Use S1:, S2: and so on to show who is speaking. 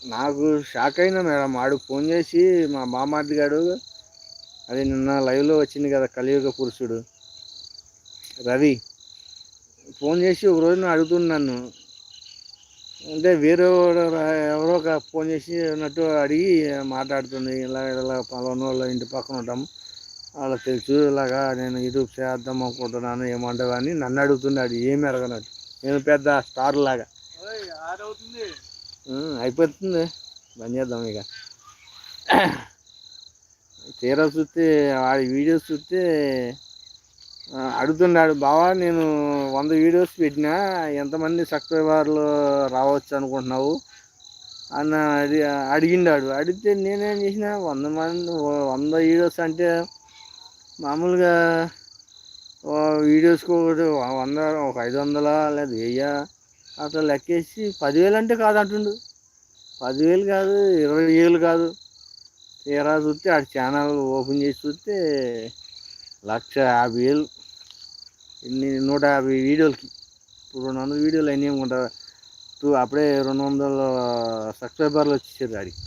S1: నాకు షాక్ అయినా మేడం. ఆడు ఫోన్ చేసి మా బామార్ది గాడు, అది నిన్న లైవ్లో వచ్చింది కదా కలియుగ పురుషుడు రవి, ఫోన్ చేసి ఒక రోజున అడుగుతుంది నన్ను. అంటే వేరే ఎవరో ఒక ఫోన్ చేసి అన్నట్టు అడిగి మాట్లాడుతుంది. ఇలా పలానా వాళ్ళ ఇంటి పక్కన ఉంటాం, వాళ్ళకి తెలుసు, ఇలాగా నేను యూట్యూబ్ చేద్దాం అనుకుంటున్నాను, ఏమంటావు అని నన్ను అడుగుతుంది. అది ఏమి ఎరగనట్టు, నేను పెద్ద స్టార్ లాగా. అయిపోతుంది, బంద్ చేద్దాం ఇక. తీరా చూస్తే వాడి వీడియోస్ చూస్తే అడుగుతున్నాడు, బావా నేను 100 వీడియోస్ పెట్టినా ఎంతమంది సబ్స్క్రైబర్లు రావచ్చు అనుకుంటున్నావు అన్న అడిగిండాడు. అడిగితే నేనేం చేసిన, 100 వీడియోస్ అంటే మామూలుగా వీడియోస్కి ఒకటి 100, ఒక 500 లేదా 1000 అట్లా లెక్కేసి 10,000 అంటే కాదంటుండు. 10,000 కాదు, 20,000 కాదు. తీరా చూస్తే ఆ ఛానల్ ఓపెన్ చేసి చూస్తే 150,000. 150 వీడియోలకి. ఇప్పుడు 200 వీడియోలు అయినాయి అనుకుంటా. అప్పుడే 200 సబ్స్క్రైబర్లు వచ్చేసారు ఆడికి.